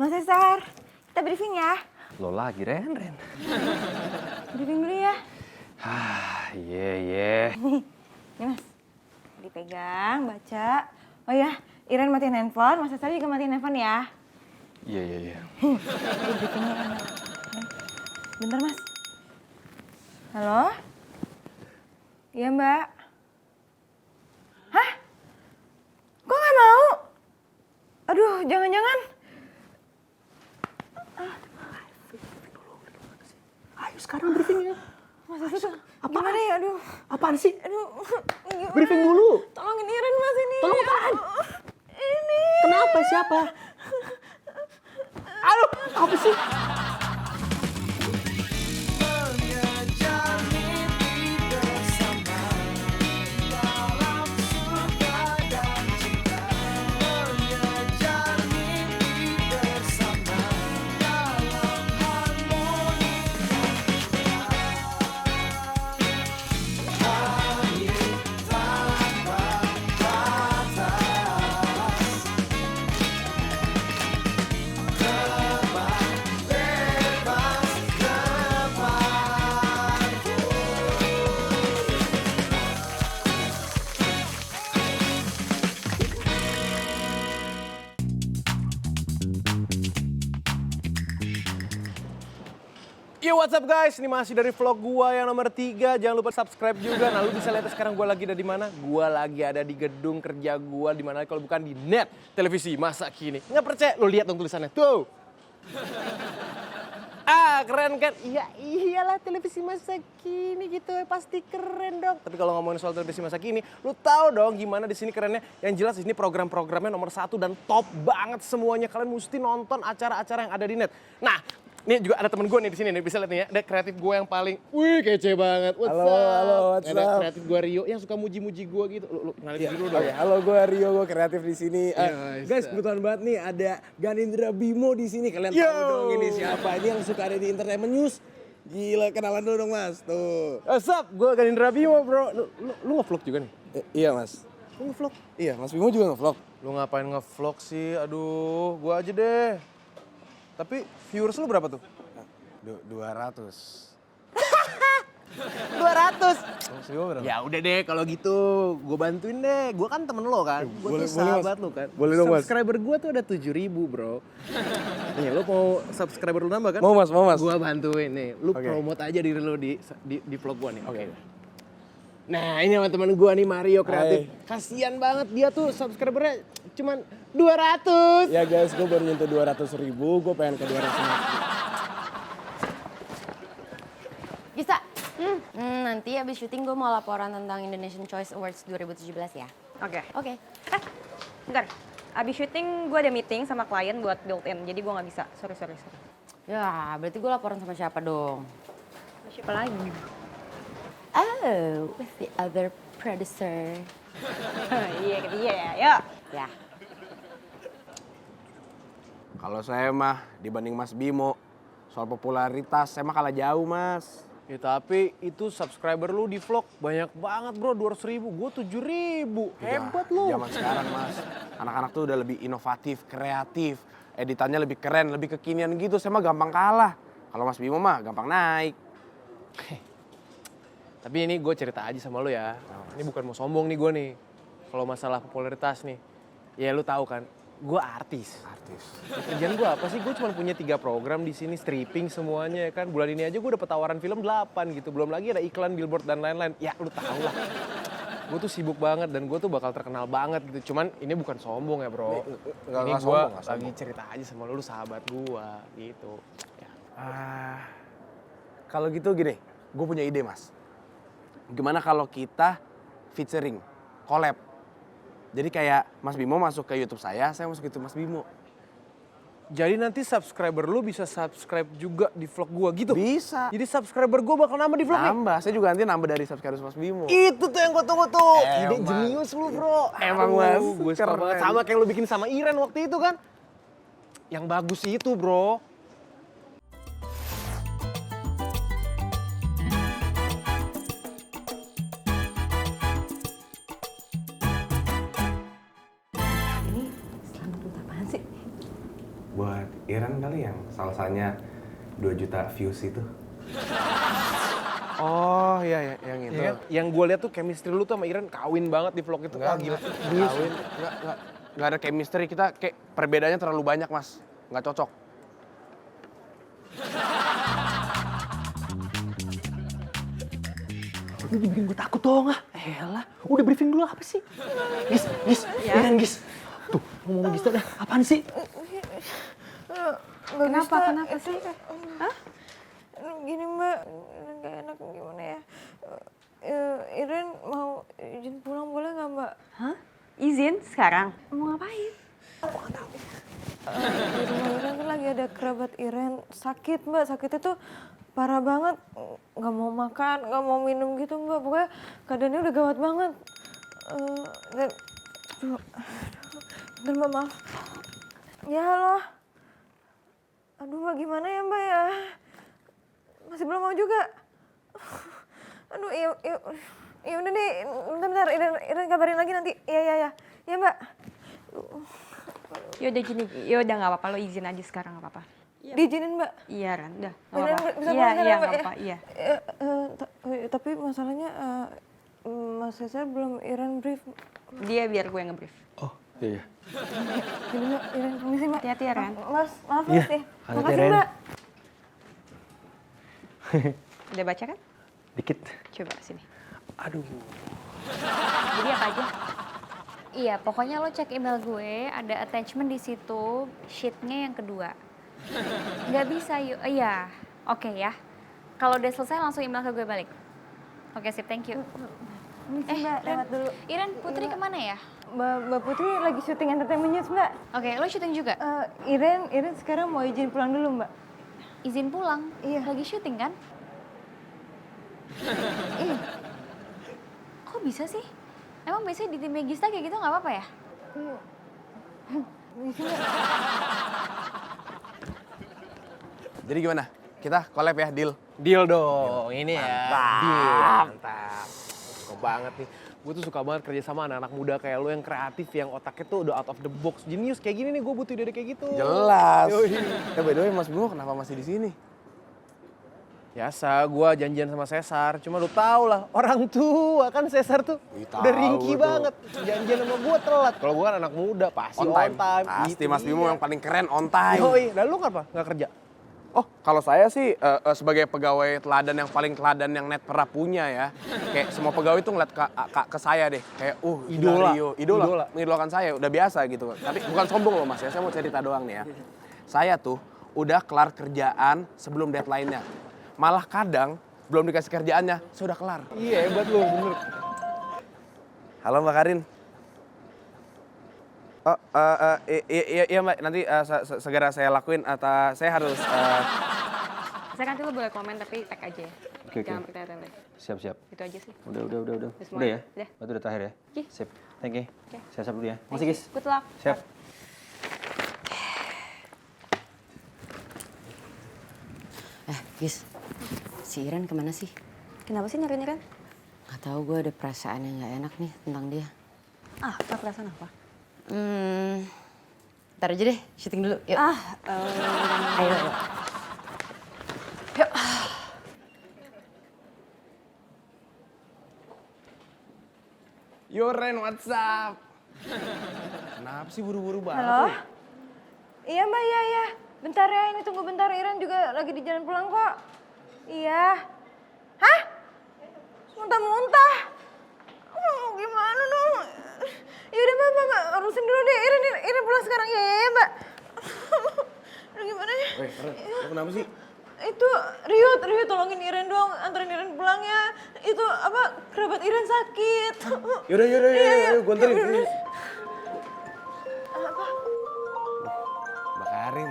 Mas Cesar, kita briefing ya. Lo lagi, Ren. Briefing dulu ya. Iya. Nih Mas, dipegang, baca. Oh ya, Iren matiin handphone, Mas Cesar juga matiin handphone ya. Iya. Jadi briefingnya enak. Bentar Mas. Halo? Iya Mbak. Hah? Kok nggak mau? Aduh, jangan-jangan. Ayo sekarang briefing ya. Mas Cesar, gimana ya? Aduh. Apaan sih? Aduh, gimana? Briefing dulu. Tolongin Iren Mas ini. Tolong apaan? Ini. Kenapa? Siapa? Aduh, apa sih? Yo, what's up guys? Ini masih dari vlog gua yang nomor 3. Jangan lupa subscribe juga. Nah, lu bisa lihat sekarang gua lagi ada di mana? Gua lagi ada di gedung kerja gua, di mana kalau bukan di Net Televisi Masa Kini. Nggak percaya? Lu lihat dong tulisannya. Tuh. Keren kan? Iya, iyalah televisi masa kini gitu, pasti keren dong. Tapi kalau ngomongin soal televisi masa kini, lu tahu dong gimana di sini kerennya. Yang jelas di sini program-programnya nomor 1 dan top banget semuanya. Kalian mesti nonton acara-acara yang ada di Net. Nah, ini juga ada temen gue nih di sini nih, bisa lihat nih ya. Ada kreatif gue yang paling, kece banget. What's up? What's Ada up? kreatif gue Rio yang suka muji-muji gue gitu. Lu kenalin dulu dong. Oke, halo gue Rio, gue kreatif di sini. Yes, Guys, kebetulan banget nih ada Ganindra Bimo di sini. Kalian Yo. tahu dong ini siapa? Ini yang suka ada di Entertainment News. Gila, kenalan dulu dong Mas. Tuh. What's up? Gue Ganindra Bimo bro. Lu nge-vlog juga nih? Iya Mas. Lu nge-vlog? Iya, Mas Bimo juga nge-vlog. Lu ngapain nge-vlog sih? Aduh, gue aja deh. Tapi viewers lu berapa tuh? 200. 200. Mas Bimo berapa? Ya udah deh kalau gitu, gue bantuin deh. Gue kan temen lo kan, gue boleh, tuh boleh, sahabat Mas. lo kan. Boleh dong, Mas. Subscriber gue tuh ada 7.000 bro. Nih lo mau subscriber lu nambah kan? Mau Mas. Gue bantuin nih, lu Oke. promote aja diri lo di vlog gue nih. Oke. Nah ini sama temen gue nih Mario Kreatif. Kasian banget dia tuh subscribernya cuman 200. Ya guys, gue baru nyentuh 200.000, gue pengen ke 250. Bisa. Nanti abis syuting gue mau laporan tentang Indonesian Choice Awards 2017 ya. Oke. Oke. Bentar. Abis syuting gue ada meeting sama klien buat built-in, jadi gue nggak bisa. Sorry. Ya, berarti gue laporan sama siapa dong? Siapa lagi? Oh, with the other producer. Iya, ya. Yuk. Ya. Kalau saya mah dibanding Mas Bimo, soal popularitas saya mah kalah jauh Mas. Ya tapi itu subscriber lu di vlog banyak banget bro, 200.000. Gue 7.000. Hebat lu. Zaman sekarang Mas, anak-anak tuh udah lebih inovatif, kreatif, editannya lebih keren, lebih kekinian gitu. Saya mah gampang kalah. Kalau Mas Bimo mah gampang naik. Tapi ini gue cerita aja sama lu ya. Ini bukan mau sombong nih gue nih. Kalau masalah popularitas nih, ya lu tahu kan, gue artis. Kerjaan gue apa sih? Gue cuma punya 3 program di sini, stripping semuanya ya kan. Bulan ini aja gue dapet tawaran film 8 gitu. Belum lagi ada iklan, billboard dan lain-lain. Ya lu tau lah. Gue tuh sibuk banget dan gue tuh bakal terkenal banget gitu. Cuman ini bukan sombong ya bro. Nggak Ini gue sombong, nggak lagi sombong. cerita aja sama lu sahabat gue gitu. Ya. Kalau gitu gini, gue punya ide Mas. Gimana kalau kita featuring, collab. Jadi kayak Mas Bimo masuk ke YouTube saya masuk ke YouTube Mas Bimo. Jadi nanti subscriber lu bisa subscribe juga di vlog gue gitu? Bisa. Jadi subscriber gue bakal nambah di vlog nih? Nambah, saya juga nanti nambah dari subscriber Mas Bimo. Itu tuh yang gue tunggu tuh. Ide Emang. jenius lu bro. Emang, Mas. Gue suka Keren. banget. Sama kayak lu bikin sama Iren waktu itu kan. Yang bagus itu bro. Ini selamat apaan sih? buat Iren kali yang salsanya 2 juta views itu. Oh iya, yang itu. Yang gue lihat tuh chemistry lu tuh sama Iren kawin banget di vlog itu. Wah gila. Kawin. Nggak ada chemistry, kita kayak perbedaannya terlalu banyak mas. Nggak cocok. Lu dibikin gue takut dong ah. Elah, udah briefing dulu apa sih? Gis, Iren Gis. Tuh, ngomong Gis dah, apaan sih? Kenapa sih? Hah? Gini Mbak, nggak enak gimana ya. Iren mau izin pulang boleh nggak Mbak? Hah? Izin sekarang? Mau ngapain? Di rumah Iren kan lagi ada kerabat Iren sakit Mbak, sakitnya tuh parah banget. Nggak mau makan, nggak mau minum gitu Mbak. Pokoknya keadaannya udah gawat banget. Dan Mbak maaf. Ya halo. Aduh Mbak gimana ya Mbak ya? Masih belum mau juga. Aduh iya udah deh, bentar Iren kabarin lagi nanti. Iya Mbak. Yaudah gini, yaudah nggak apa-apa, lo izin aja sekarang nggak apa-apa. Diizinin Mbak. Iya Ran, udah nggak Beneran apa-apa. bisa Iya, pulang sekarang, Mbak, nggak ya? apa-apa, iya. Tapi masalahnya Mas Cesar belum Iren brief. Dia biar gue nge-brief. Oh, iya. Jadi Mbak, Iren permisi Mbak. Hati-hati ya Ran. Mas, maaf Iya, Mas ya. hati-hati, Makasih Ren. Mbak. Udah baca kan? Dikit. Coba sini. Aduh. Jadi apa aja? Iya, pokoknya lo cek email gue, ada attachment di situ, sheet-nya yang kedua. Nggak bisa, yuk. Iya, oke ya. Kalau udah selesai langsung email ke gue balik. Oke, sip, thank you. Permisi Mbak, lewat dulu. Iren, Putri Iya. kemana ya? Mbak Putri lagi syuting entertainment news Mbak. Oke, lo syuting juga? Iren sekarang mau izin pulang dulu Mbak. Izin pulang? Iya. Lagi syuting kan? Iya. Kok bisa sih? Emang biasanya di tim Megista kayak gitu nggak apa-apa ya? Permisi Mbak. Jadi gimana? Kita collab ya, deal? Deal dong, ini ya. Mantap. Suka banget nih. Gue tuh suka banget kerja sama anak-anak muda kayak lo yang kreatif, yang otaknya tuh udah out of the box. Genius kayak gini nih, gue butuh ide kayak gitu. Jelas. Yoi. By the way, Mas Bimo kenapa masih di sini? Biasa, gue janjian sama Cesar. Cuma lu tau lah, orang tua kan Cesar tuh Tahu udah ringkih tuh. banget. Janjian sama gue telat. Kalau gue kan anak muda, pasti on time. Pasti Gitu, Mas Bimo iya. yang paling keren on time. Yoi, dan lu kenapa nggak kerja? Oh, kalau saya sih sebagai pegawai teladan yang paling teladan yang net pernah punya ya. Kayak semua pegawai tuh ngeliat ke saya deh. Kayak, Idola. Idola. Mengidolakan saya, udah biasa gitu. Tapi bukan sombong loh Mas ya, saya mau cerita doang nih ya. Saya tuh udah kelar kerjaan sebelum deadline-nya. Malah kadang belum dikasih kerjaannya, saya udah kelar. Iya, hebat lu, bener. Halo Mbak Karin. Oh, iya Mbak, nanti segera saya lakuin atau saya harus... Saya nanti lo boleh komen tapi tag aja ya. Oke. Jangan bertele-tele. Siap. Itu aja sih. Udah. semua? Udah ya? Udah. Berarti udah terakhir ya? Oke. Sip. Thank you. Oke. Saya siap dulu ya. Masih Gis? Good luck. Siap. Gis, si Iren kemana sih? Kenapa sih nyariin Ran? Gak tahu, gue ada perasaan yang gak enak nih tentang dia. Apa perasaan apa? Ntar aja deh, syuting dulu. Yuk. Ayo. Yo Ren, what's up? Kenapa sih buru-buru banget? Halo? lu? Iya Mbak, iya. Bentar ya, ini tunggu bentar. Iren juga lagi di jalan pulang kok. Iya. Hah? Muntah-muntah? Gimana dong? Yaudah Mbak, urusin dulu deh. Iren pulang sekarang. Ya Mbak. Aduh gimana ya? Weh, Ren, lu kenapa sih? Itu Rio tolongin Iren dong, anterin Iren pulang ya. Itu apa, kerabat Iren sakit. Yaudah, gue anterin. Apa? Mbak Karin.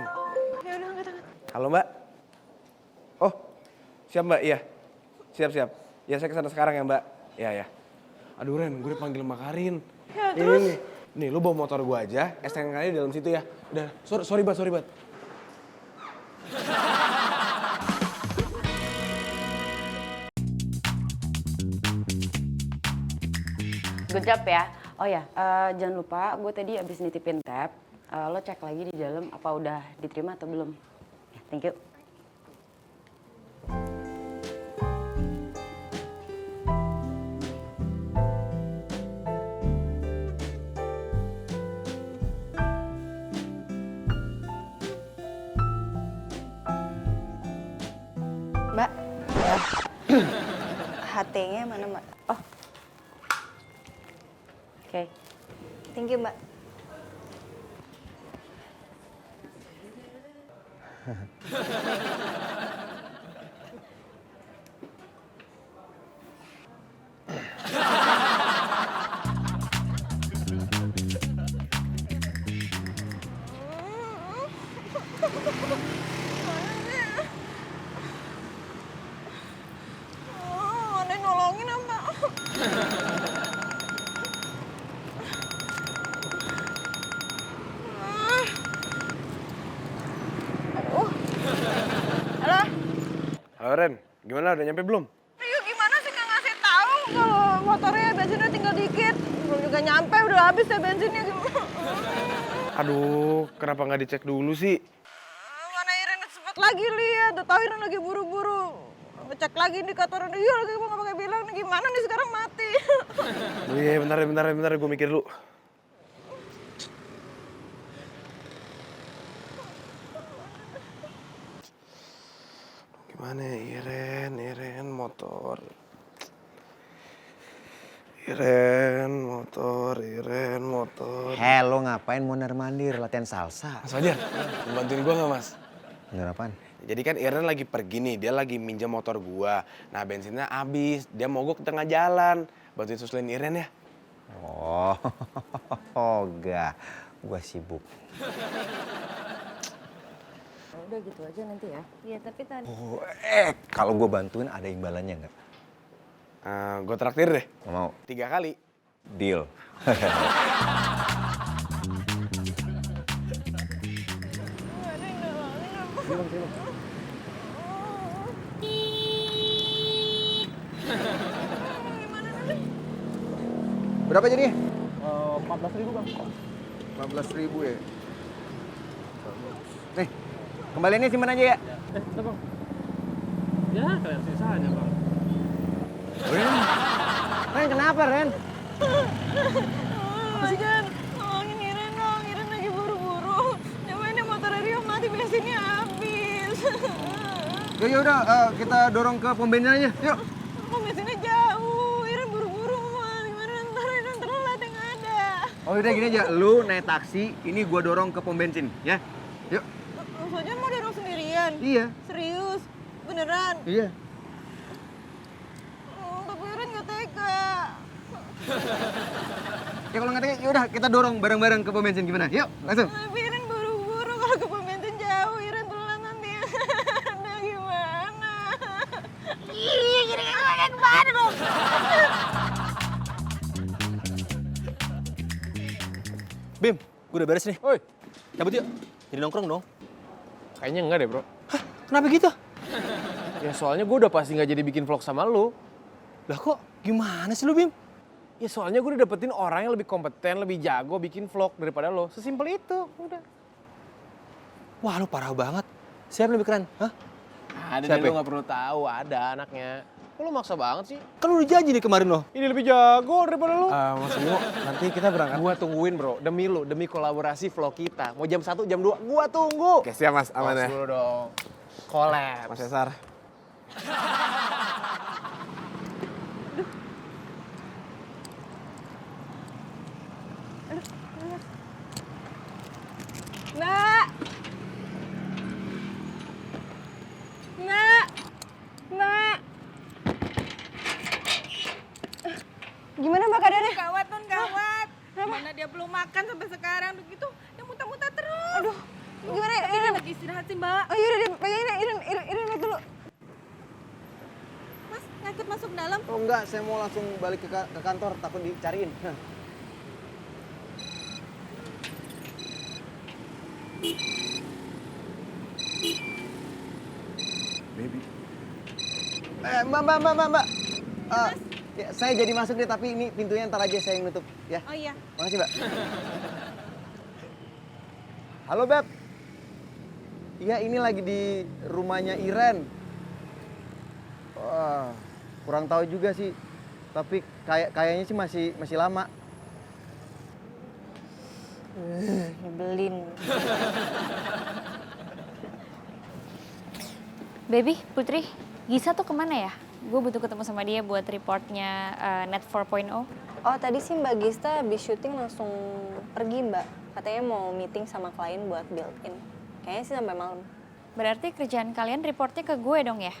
Yaudah, angkat. Halo Mbak. Oh, siap Mbak, iya. Siap. Ya saya kesana sekarang ya Mbak. Iya. Aduh Ren, gue dipanggil Mbak Karin. Ya, terus? Nih, lu bawa motor gue aja, STNK-nya di dalam situ ya. Udah, sorry Bat. Good job ya. Oh ya, jangan lupa gue tadi abis nitipin tab. Lo cek lagi di dalam apa udah diterima atau belum. Ya, thank you. Mbak, HT-nya mana Mbak? Oh. Oke. Thank you Mbak. Ada yang nolongin apa? Halo? Halo Ren, gimana udah nyampe belum? Rio gimana sih nggak ngasih tahu kalau motornya bensinnya tinggal dikit. Belum juga nyampe udah habis ya bensinnya gimana? Aduh, kenapa nggak dicek dulu sih? Mana Iren cepet lagi lihat, udah tahu Iren lagi buru-buru. Ngecek lagi indikator dia lagi nggak pakai bilang nih gimana nih sekarang mati. Oh iya, bentar, gue mikir dulu. Gimana ya, Iren motor. Iren motor. Lo ngapain mondar-mandir latihan salsa? Mas Fajar, bantuin gue nggak mas? Bener apaan? Jadi kan Iren lagi pergi nih, dia lagi minjem motor gua. Nah bensinnya habis, dia mogok ke tengah jalan. Bantuin susulin Iren ya. Oh, enggak. Gua sibuk. Udah gitu aja nanti ya. Iya tapi tadi. Oh, kalau gua bantuin ada imbalannya nggak? Gue traktir deh, Nggak mau. 3 kali. Deal. Berapa jadinya? 14.000 Bang. 14.000 ya. Nih, kembaliannya simpan aja ya. Udah Bang. Ya, kalian sisanya Bang. Ren, kenapa Ren? Fajar, tolongin Iren dong. Iren lagi buru-buru. Coba ini motor Rio mati bensinnya habis. Ya udah, kita dorong ke pom bensin aja. Yuk. Kok bensinnya jauh? Iren buru-buru mah. Gimana ntar Iren telat yang ada. Oh udah gini aja, lu naik taksi, ini gua dorong ke pom bensin, ya. Yuk. Fajar mau dorong sendirian? Iya. Serius? Beneran? Iya. Tapi Iren nggak tega. Ya kalau nggak tega, yaudah kita dorong bareng-bareng ke pom bensin gimana? Yuk, langsung. Tapi Iren buru-buru. Kalau ke pom bensin jauh, Iren telat nanti. Ada gimana? Ih, kira-kira kemana dong? Bim, gua udah beres nih. Woi, Cabut yuk. Jadi nongkrong dong. kayaknya enggak deh bro. Hah? Kenapa gitu? Ya soalnya gue udah pasti nggak jadi bikin vlog sama lu. Lah kok gimana sih lu, Bim? Ya soalnya gue udah dapetin orang yang lebih kompeten, lebih jago bikin vlog daripada lo. Sesimpel itu, udah. Wah, lu parah banget. Siapa lebih keren? Hah? Ada Siapa? deh, lo nggak perlu tahu, ada anaknya. Kok lo maksa banget sih? Kan lu udah janji nih kemarin loh. Ini lebih jago daripada lo. Mas Bimo, nanti kita berangkat. Gua tungguin bro, demi lu, demi kolaborasi vlog kita. Mau jam 1, jam 2, gua tunggu. Oke, siap mas, aman ya. Tos dulu dong. Collab. Mas Cesar. Mbak! Mbak! Mbak! Gimana Mbak keadaannya? Gawat non gawat. Mana dia belum makan sampai sekarang begitu. Dia muntah-muntah terus. Aduh, gimana ya? Iren lagi istirahat sih mbak. Oh yaudah deh, pegangin ya, Iren lihat dulu. Mas ngikut masuk dalam. Oh enggak, saya mau langsung balik ke kantor, takut dicariin. Baby. Mbak. Ya, saya jadi masuk deh, tapi ini pintunya ntar aja saya yang nutup, ya. Oh iya. Makasih, Mbak. Halo Beb. Iya ini lagi di rumahnya Iren. Wah, kurang tahu juga sih. Tapi kayaknya sih masih lama. Nyebelin. Baby, Putri, Gisa tuh kemana ya? Gue butuh ketemu sama dia buat reportnya Net 4.0. Oh tadi sih Mbak Gista habis syuting langsung pergi Mbak. Katanya mau meeting sama klien buat build-in. Kayaknya sih sampai malam. Berarti kerjaan kalian reportnya ke gue dong ya?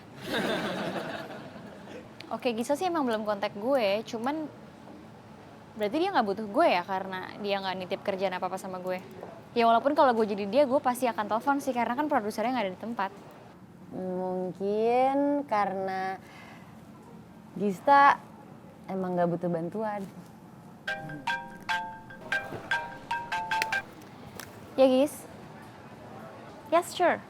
Oke, Gisa sih emang belum kontak gue, cuman berarti dia nggak butuh gue ya karena dia nggak nitip kerjaan apa-apa sama gue. Ya walaupun kalau gue jadi dia, gue pasti akan telepon sih karena kan produsernya nggak ada di tempat. Mungkin karena Gista emang nggak butuh bantuan. Ya, Gis? Yes, sure.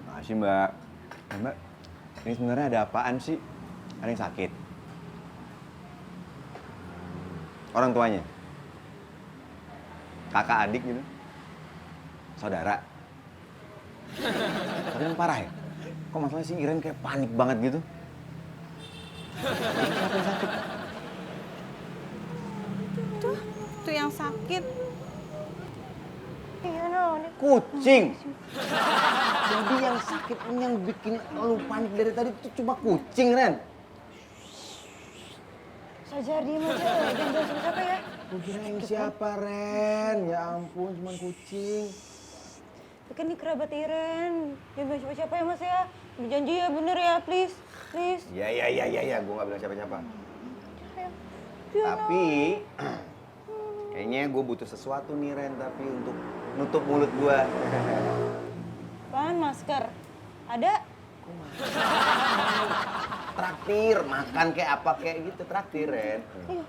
Makasih Mbak. Mbak, ini sebenarnya ada apaan sih? Ada yang sakit? Orang tuanya? Kakak adik gitu? Saudara? Tapi yang parah ya? Kok masalahnya sih Iren kayak panik banget gitu? Siapa yang sakit? Tuh yang sakit. Kucing! Jadi yang sakit ini yang bikin lu panik dari tadi itu cuma kucing, Ren. Sajar diem aja, jangan jauh sama siapa ya. Lu kira yang siapa, Ren? Ya ampun, cuma kucing. Ya kan ini kerabat Iren. Jangan bilang siapa-siapa ya Mas ya. Berjanji ya bener ya, please. Please. Ya, gue gak bilang siapa-siapa. Tapi, kayaknya gue butuh sesuatu nih, Ren. Tapi untuk nutup mulut gue. Apaan masker? Ada? Traktir, makan kayak apa kayak gitu, traktir, Ren. Iya,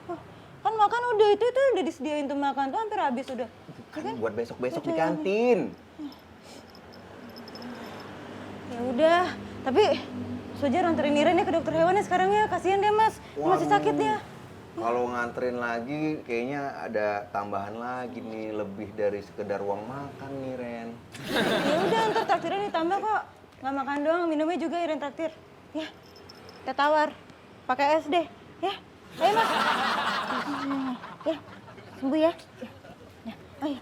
kan makan udah itu udah disediain tuh makan tuh hampir habis udah. Kan buat besok-besok di kantin. Ya udah, tapi Sojar anterin Iren ya ke dokter hewan ya sekarang ya. Kasihan deh Mas, dia masih sakit dia. Kalau nganterin lagi, kayaknya ada tambahan lagi nih, lebih dari sekedar uang makan nih, Ren. Ya udah, ntar traktirnya ditambah kok. Nggak makan doang, minumnya juga Iren traktir. Ya, kita tawar. Pakai es deh, ya. Ayo Mas. Ya, sembuh ya. Ya, oh iya.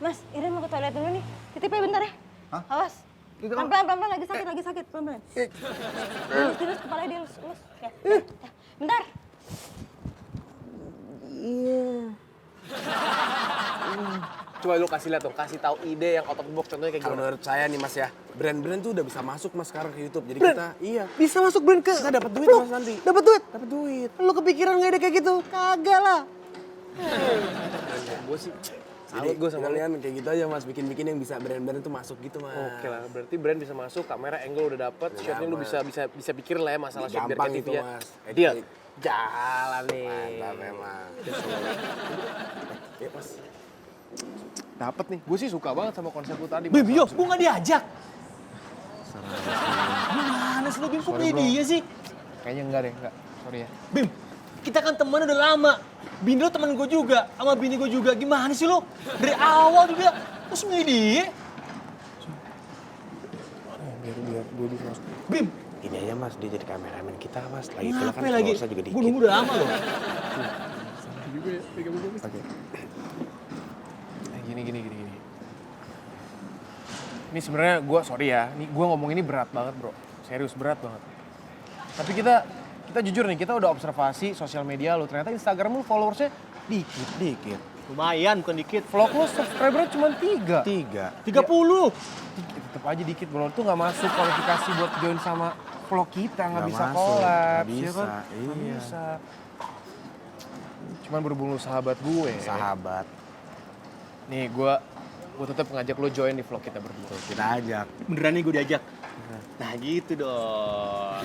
Mas, Iren mau ke toilet dulu nih. Titip ya bentar ya. Hah? Awas. Pelan-pelan, lagi sakit, pelan-pelan. Terus kepalanya dielus. Ya. Bentar. Coba lu kasih lihat dong, kasih tahu ide yang out of the box contohnya kayak Kalau gimana. menurut saya nih Mas ya, brand-brand tuh udah bisa masuk Mas sekarang ke YouTube. Jadi Brand? kita, iya. Bisa masuk brand ke... Kita dapat duit Vlog? Mas nanti. Dapat duit? Dapat duit. Lu kepikiran nggak ada kayak gitu? Kagak lah. Gue sih Jadi salut gue sama lu. kalian kayak gitu aja Mas, bikin-bikin yang bisa brand-brand itu masuk gitu Mas. Oke lah, berarti brand bisa masuk, kamera angle udah dapet, Udah shotnya lu dapet. bisa pikir lah ya masalah shot biar Gampang kreatif itu ya. Mas. Deal. Jalan nih. Mantap memang. Ya Mas. Dapet nih, gue sih suka banget sama konsep lu tadi. Bim, yo, Mas. gue gak diajak. Gimana sih lo, Bim? Kok punya dia sih? Kayaknya enggak deh, enggak. Sorry ya. Bim, kita kan temen udah lama. Bini lo temen gue juga, sama bini gue juga. Gimana sih lo? Dari awal juga, terus milih dia. Biar gue bisa masuk. Bim, Ini aja Mas, dia jadi kameramen kita Mas. Lagi pula kan ngapain lagi? followersnya juga dikit. Gue nunggu udah lama loh. Oke. Gini. Ini sebenarnya gue sorry ya, nih gue ngomong ini berat banget bro, serius berat banget. Tapi kita jujur nih, kita udah observasi sosial media lu, ternyata Instagram lu followersnya dikit. Lumayan, bukan dikit. Vlog lu subscribernya cuma 3. 30. Tetep aja dikit bro, itu nggak masuk kualifikasi buat join sama vlog kita, nggak bisa masuk, collab, nggak ya bisa, kan? Nggak iya. bisa. Cuman berhubung lu sahabat gue. Sahabat. Nih gue gue tetap ngajak lo join di vlog kita berdua. Kita ajak. Beneran nih gue diajak? Nah gitu dong.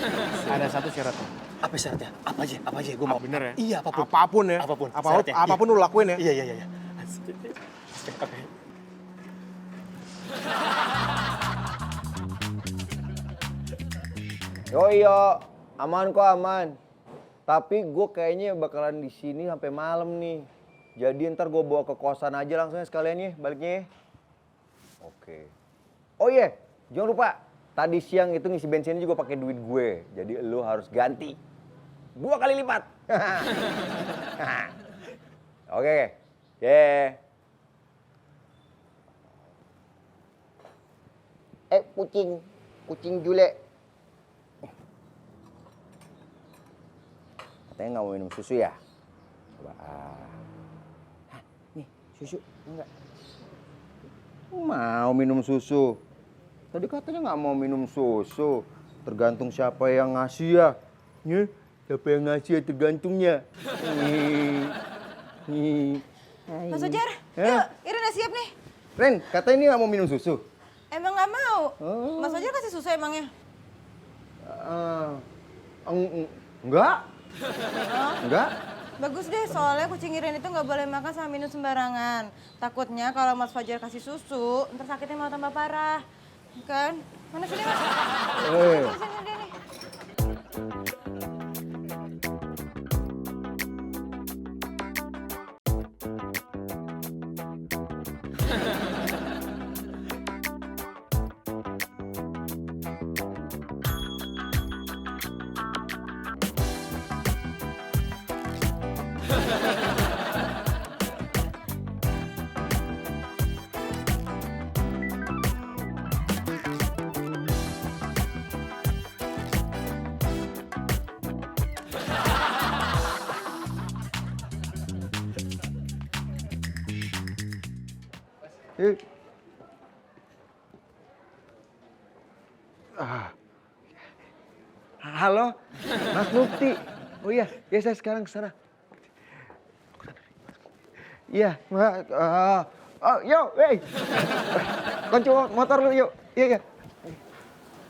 Ada satu syaratnya. Apa syaratnya? Apa aja gue mau. Bener ya? Iya apapun. Apapun ya? Apapun. Apapun, Syaratnya. apapun lo lakuin ya? Iya. Oke. Yo, aman kok aman. Tapi gue kayaknya bakalan di sini sampai malam nih. Jadi ntar gue bawa ke kosan aja langsung ya sekalian ya baliknya ya. Oke. Oh iya, jangan lupa. Tadi siang itu ngisi bensinnya juga pakai duit gue. Jadi lo harus ganti 2 kali lipat. Oke. Kucing Jule. Katanya nggak mau minum susu ya? Coba. Hah, nih susu enggak? Mau minum susu. Tadi katanya nggak mau minum susu. Tergantung siapa yang ngasih ya. Siapa yang ngasih ya tergantungnya. Mas Fajar, yuk, Iren udah siap nih. Ren, katanya ini nggak mau minum susu. Emang nggak mau? Oh. Mas Fajar kasih susu emangnya? Enggak. Enggak. Bagus deh, soalnya kucing Iren itu nggak boleh makan sama minum sembarangan. Takutnya kalau Mas Fajar kasih susu, ntar sakitnya malah tambah parah. Kan? Mana sini Mas? Sini deh nih. Halo, Mas Mukti. Oh iya, ya saya sekarang ke sana. Iya, yo, hey. Kunci motor lu, yuk. Iya.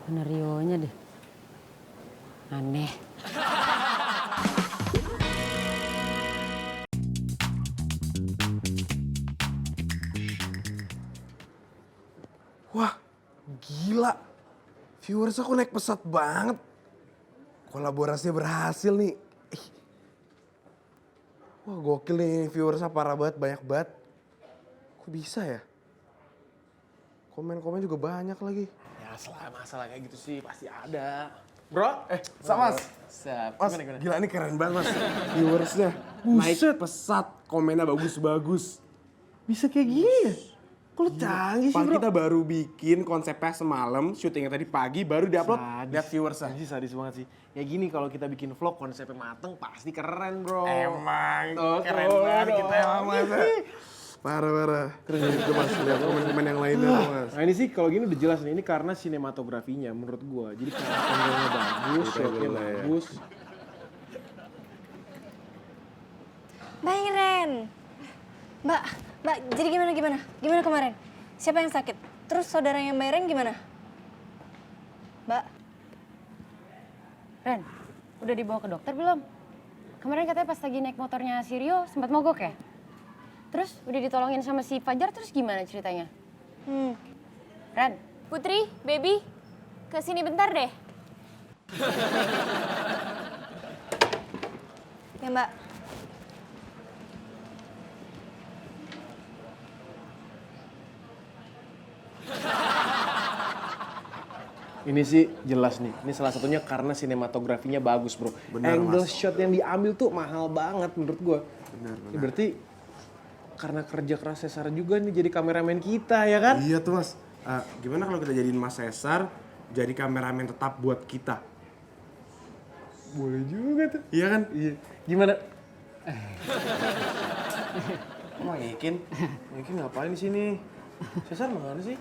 Bener Rionya deh. Aneh. Wah, gila. Viewers aku naik pesat banget. Kolaborasinya berhasil nih. Wah, gokil nih viewersnya parah banget, banyak banget. Kok bisa ya? Komen-komen juga banyak lagi. Ya masalah kayak gitu sih pasti ada. Bro, sama Mas. Mas, Gimana? gila ini keren banget Mas. Viewersnya naik pesat, komennya bagus-bagus. Bisa kayak gini ya? Kok lu canggih sih, bro? Kita baru bikin konsepnya semalam, syutingnya tadi pagi, baru diupload. Lihat viewersnya. Sadis banget sih. Ya gini kalau kita bikin vlog konsepnya mateng pasti keren, bro. Emang, Tuh, keren banget kita emang Mas. Parah. Keren gitu Mas, lihat komen-komen yang lainnya Mas. Nah ini sih kalau gini udah jelas nih, ini karena sinematografinya menurut gua. Jadi angle-nya bagus, shot-nya bagus. Mbak Iren. Mbak, jadi gimana? Gimana kemarin? Siapa yang sakit? Terus saudaranya Mbak Iren gimana? Mbak? Ren, udah dibawa ke dokter belum? Kemarin katanya pas lagi naik motornya si Rio sempat mogok ya? Terus udah ditolongin sama si Fajar terus gimana ceritanya? Ren? Putri, baby, ke sini bentar deh. Ya Mbak. Ini sih jelas nih, ini salah satunya karena sinematografinya bagus, bro. Benar, Angle Mas. shot yang diambil tuh mahal banget menurut gua. Benar. Ya, berarti karena kerja keras Cesar juga nih jadi kameramen kita, ya kan? Iya tuh Mas. Gimana kalau kita jadiin Mas Cesar jadi kameramen tetap buat kita? Boleh juga tuh. Iya kan? Iya. Gimana? Mau Ikin? Mungkin ngapain di sini? Cesar mana sih?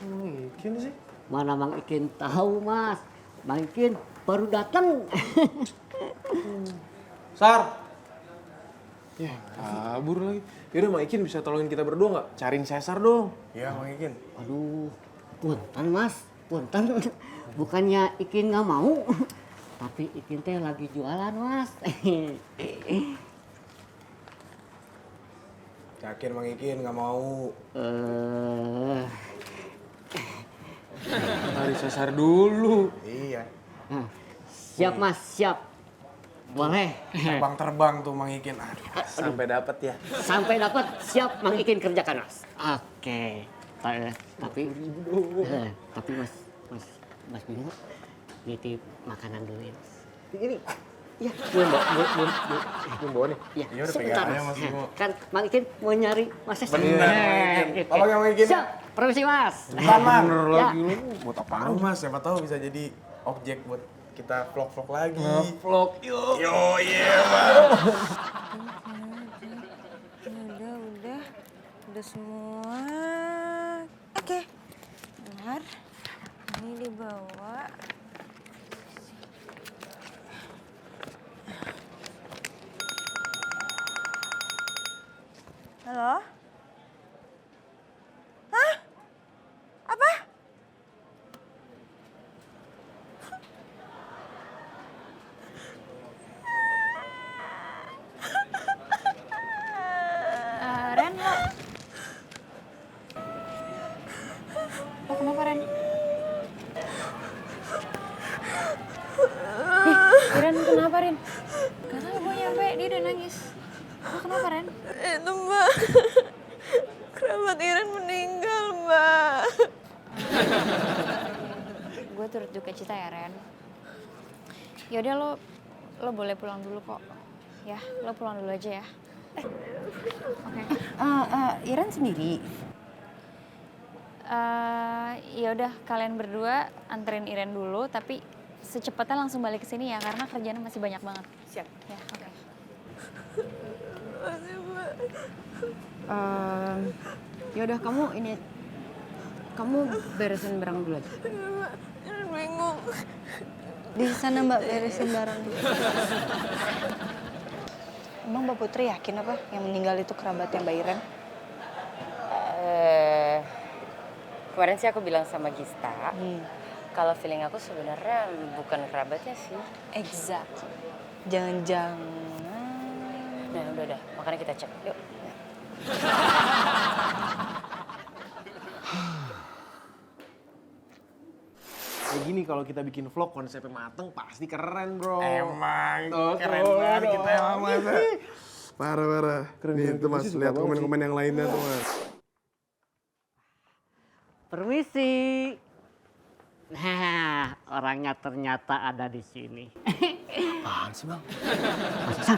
Ikin sih? Mana Mang Ikin tahu Mas, Mang Ikin baru datang. Sar, Ya, kabur lagi. Yaudah Mang Ikin bisa tolongin kita berdua nggak? Cariin Cesar dong. Iya, Mang Ikin. Aduh, punten Mas, punten. Bukannya Ikin nggak mau, tapi Ikin teh lagi jualan Mas. Yakin Mang Ikin nggak mau. Cari Cesar dulu. Iya. Nah, siap Mas, siap. Boleh. Terbang-terbang tuh Mang Ikin. Aduh, sampai dapat ya. Sampai dapat siap Mang Ikin kerjakan Mas. Oke. Tapi Mas Bimo nitip makanan dulu ya Mas. Ini. Iya, Belum bawa nih. Iya, Iya, udah sebentar pegang aja, Mas. Mas Bimo. Kan Mang Ikin mau nyari Mas Cesar. Bener. Tolong ya Mang Ikin. Siap, permisi Mas. Bener Ya. lagi lu. Buat apaan Mas? Siapa tahu bisa jadi objek buat kita vlog-vlog lagi. Vlog. Yo, iya Bang. Udah semua. Oke. Bentar. Ini dibawa. Halo? Hah? Apa? Ren, lo kenapa Ren? Ren kenapa Ren? Gak tau gue nyampe, dia udah nangis. Lo kenapa Ren? Itu Mbak. Kerabat Iren meninggal Mbak. Gue turut duka cita ya Ren. Yaudah lo boleh pulang dulu kok. Ya, lo pulang dulu aja ya. Oke. Iren sendiri. Ya udah kalian berdua anterin Iren dulu, tapi secepatnya langsung balik ke sini ya karena kerjaan masih banyak banget. Siap. Ya, oke. Yaudah kamu beresin barang dulu aja. Iren bingung. Di sana Mbak beresin barang. Emang Mbak Putri yakin apa yang meninggal itu kerabatnya Mbak Iren? Kemarin sih aku bilang sama Gista, kalau feeling aku sebenarnya bukan kerabatnya sih. Exact. Jangan-jangan. Nah udah, makanya kita cek. Yuk. Kayak gini kalau kita bikin vlog konsepnya mateng pasti keren bro. Emang Tuh, keren tuh, banget tuh. kita emang Mas. Parah. Nih itu Mas, lihat komen-komen yang lainnya tuh Mas. Permisi. Nah, orangnya ternyata ada di sini. Apaan sih, Bang? Mas Cesar,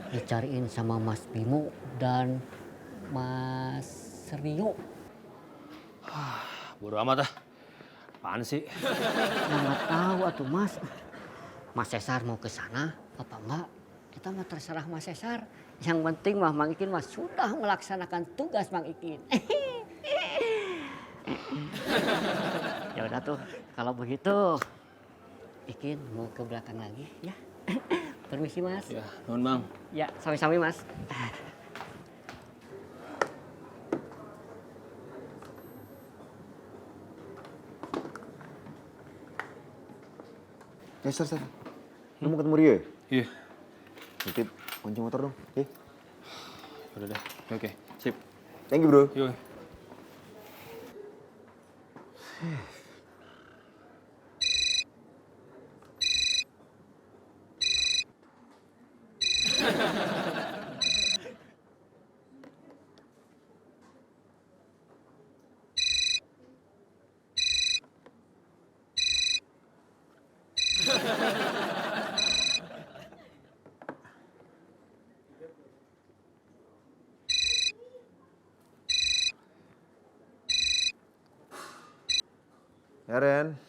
dicariin sama Mas Bimo dan Mas Rio. Bodo amat ah. Apaan sih? Ya nggak tahu atuh Mas. Mas Cesar mau ke sana apa enggak? Kita mah terserah Mas Cesar. Yang penting mah Mang Ikin mah sudah melaksanakan tugas Mang Ikin. Ya udah tuh, kalau begitu Ikin mau ke belakang lagi ya. Permisi Mas. Ya, nuhun Bang. Ya, sami-sami Mas. Sar. Lu mau ketemu Rio ya? Iya. Titip kunci motor dong. Udah dah. Oke. Sip. Thank you bro. Yuk. Ya Ren.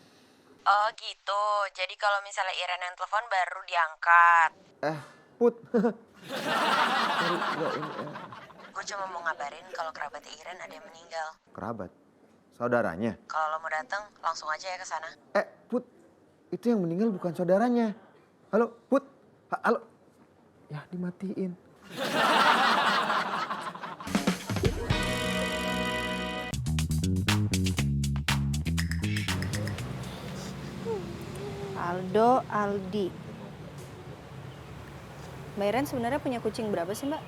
Oh gitu, jadi kalau misalnya Iren yang telepon baru diangkat. Put. Gue cuma mau ngabarin kalau kerabat Iren ada yang meninggal. Kerabat? Saudaranya? Kalau lo mau datang, langsung aja ya ke sana. Put. Itu yang meninggal bukan saudaranya. Halo, Put. Halo. Ya dimatiin. Aldo, Aldi. Mbak Iren sebenarnya punya kucing berapa sih, Mbak?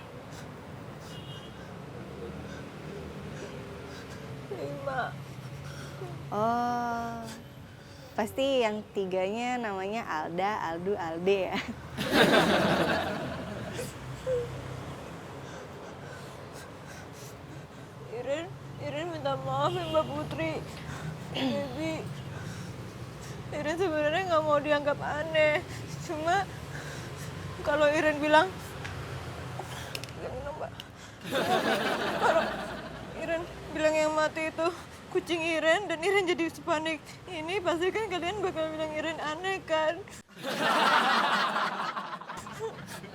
5. Oh, pasti yang 3-nya namanya Alda, Aldu, Alde ya? Iren minta maaf ya Mbak Putri. Baby, Iren sebenarnya nggak mau dianggap aneh. Cuma kalau Iren bilang, kalau Iren bilang yang mati itu kucing Iren dan Iren jadi sepanik ini, pasti kan kalian bakal bilang Iren aneh kan?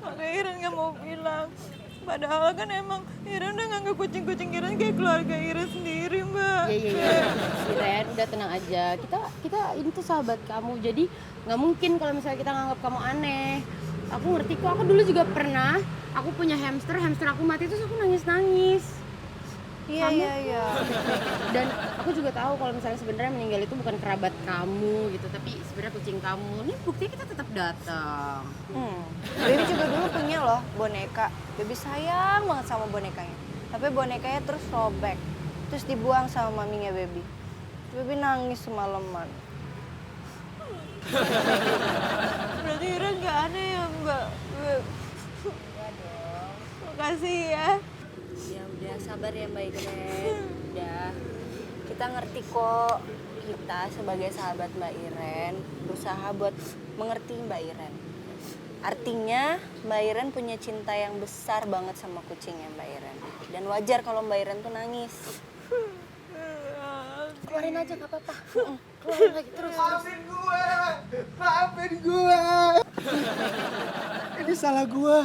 Makanya Iren nggak mau bilang. Padahal kan emang Iren udah nganggap kucing-kucing Iren kayak keluarga Iren sendiri, Mbak. Iya. Iren, udah tenang aja. Kita ini tuh sahabat kamu. Jadi nggak mungkin kalau misalnya kita nganggap kamu aneh. Aku ngerti kok. Aku dulu juga pernah. Aku punya hamster aku mati terus aku nangis-nangis. Iya. Dan aku juga tahu kalau misalnya sebenarnya meninggal itu bukan kerabat kamu gitu, tapi sebenarnya kucing kamu. Nih buktinya kita tetap datang. Baby juga dulu punya loh boneka. Baby sayang banget sama bonekanya. Tapi bonekanya terus robek. Terus dibuang sama maminya Baby. Baby nangis semalaman. Berarti Iren nggak aneh ya, Mbak? Makasih ya. Ya udah sabar ya Mbak Iren. Udah. Kita ngerti kok. Kita sebagai sahabat Mbak Iren berusaha buat mengerti Mbak Iren. Artinya Mbak Iren punya cinta yang besar banget sama kucingnya Mbak Iren. Dan wajar kalau Mbak Iren tuh nangis. Keluarin aja nggak apa-apa. Keluarin lagi terus. Maafin gue. Ini salah gue.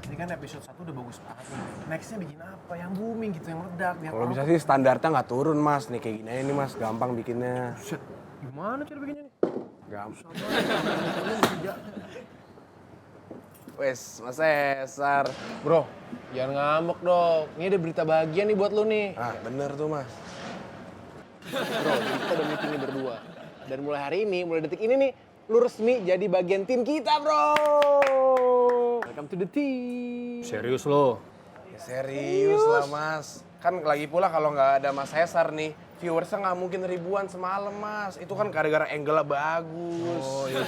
Ini kan episode 1 udah bagus banget nih. Nextnya bikin apa? Yang booming gitu, yang meledak. Yang Kalau bisa sih standarnya nggak turun mas, nih kayak gini aja nih mas, gampang bikinnya. Shit, gimana cara bikinnya nih? Gampang. Wes, Mas Cesar. Bro, jangan ngambek dong. Ini ada berita bahagia nih buat lu nih. Ah, bener tuh mas. Bro, jadi kita udah meeting nih berdua. Dan mulai hari ini, mulai detik ini nih, lu resmi jadi bagian tim kita, bro. Welcome to the team. Serius lo? Ya, serius lah mas. Kan lagi pula kalau nggak ada Mas Cesar nih, viewersnya nggak mungkin ribuan semalam mas. Itu kan gara-gara angle-nya bagus. Oh iya.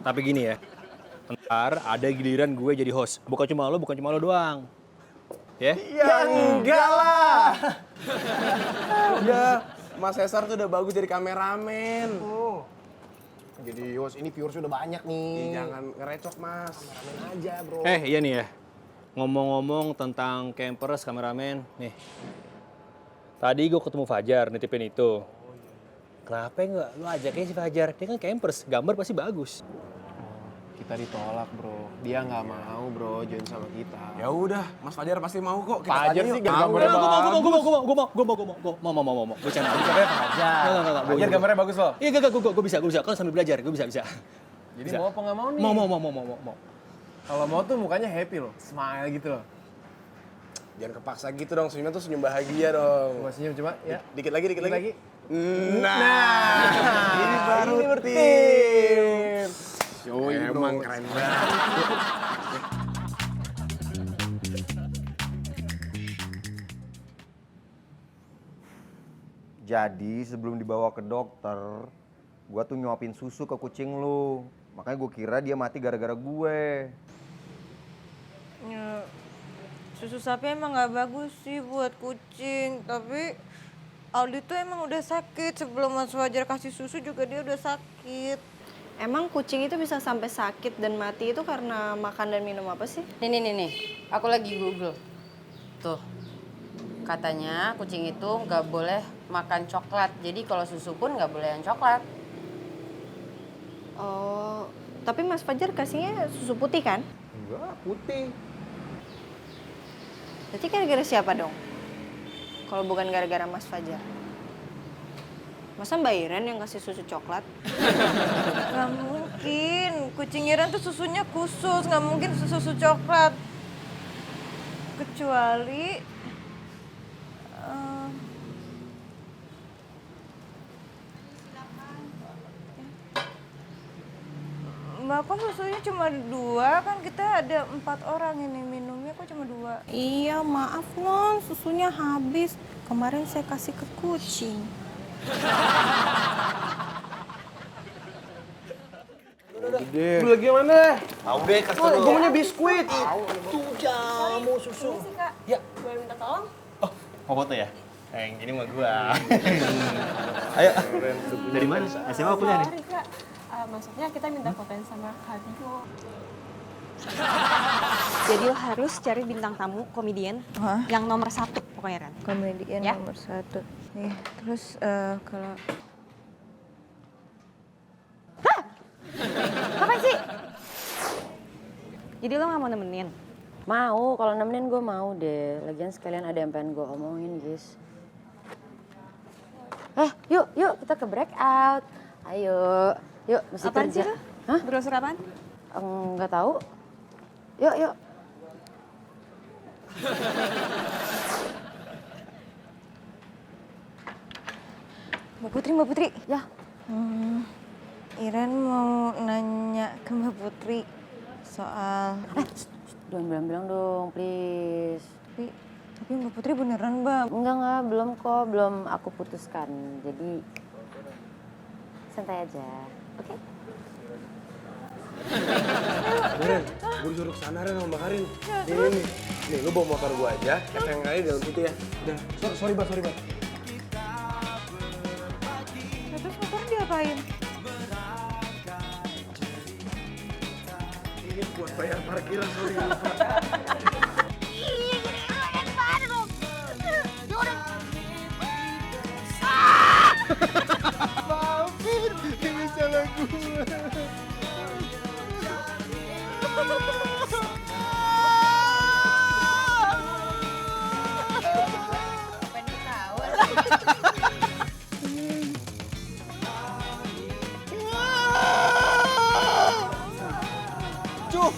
Tapi gini ya, ntar ada giliran gue jadi host. Bukan cuma lo doang. Ya? Ya enggak lah. Udah, Mas Cesar tuh udah bagus jadi kameramen. Oh. Jadi host ini viewers udah banyak nih. Jangan ngerecok mas. Kameramen aja, bro. Iya nih ya. Ngomong-ngomong tentang campers, kameramen, nih. Tadi gue ketemu Fajar, nitipin itu. Kenapa nggak lu ajak aja si Fajar? Dia kan campers, gambar pasti bagus. Kita ditolak, bro. Dia nggak mau, bro, join sama kita. Ya udah, Mas Fajar pasti mau kok. Kita Fajar tanya sih yuk. gambarnya Gue bagus. mau. Bercanda. Fajar. Enggak. Fajar gambarnya bagus loh. Iya, gue bisa. Kan sambil belajar, gue bisa. Jadi Bisa. mau apa nggak mau nih? Mau. Kalau mau tuh mukanya happy loh, smile gitu loh. Jangan kepaksa gitu dong, senyumnya tuh senyum bahagia dong. Gua senyum coba, ya. Dikit lagi. Nah, ini baru tim. Emang keren banget. Jadi sebelum dibawa ke dokter, gua tuh nyuapin susu ke kucing lu. Makanya gue kira dia mati gara-gara gue. Ya, susu sapi emang nggak bagus sih buat kucing. Tapi Aldi tuh emang udah sakit. Sebelum Mas Fajar kasih susu juga dia udah sakit. Emang kucing itu bisa sampai sakit dan mati itu karena makan dan minum apa sih? Nih. Aku lagi Google. Tuh. Katanya kucing itu nggak boleh makan coklat. Jadi kalau susu pun nggak boleh yang coklat. Oh, tapi Mas Fajar kasihnya susu putih kan? Enggak, putih. Berarti gara-gara siapa dong? Kalau bukan gara-gara Mas Fajar. Masa Mbak Iren yang kasih susu coklat? Nggak mungkin. Kucing Iren tuh susunya khusus, nggak mungkin susu coklat. Kecuali Mbak, kok susunya cuma 2? Kan kita ada 4 orang ini minumnya, kok cuma 2? Iya, maaf non, susunya habis. Kemarin saya kasih ke kucing. Lu lagi yang mana? Tahu deh, kasih Gue dulu. maunya biskuit. Itu jamu susu. Ini sih Kak, Ya. boleh minta tolong? Mau foto ya? Ini mah gua. Ayo. Dari mana? SMA kuliah nih? Sorry Kak, maksudnya kita minta fotoin sama Kak Dio. Jadi lo harus cari bintang tamu komedian yang nomor 1 pokoknya Ren. Komedian Ya. nomor 1. Nih, terus kalau Ngapain sih? Jadi lo gak mau nemenin? Mau, kalau nemenin gue mau deh. Lagian sekalian ada yang pengen gue omongin, guys. Yuk kita ke breakout. Ayo, yuk mesti Apaan kerja. sih lo? Hah? Brosur apaan? Nggak tahu. Yuk. Mbak Putri. Ya, Iren mau nanya ke Mbak Putri soal jangan bilang-bilang dong, please. tapi Mbak Putri beneran, Mbak. Enggak, belum kok. Belum aku putuskan. Jadi, santai aja. Oke? Ren, gue disuruh kesana Ren sama Mbak Karin. Nih, lu bawa motor gue aja, yang kali dalam situ ya. Udah, sorry Bang. Terus motor diapain? Ini buat bayar parkiran, sorry. Maafin, ini salah gue. Cuh.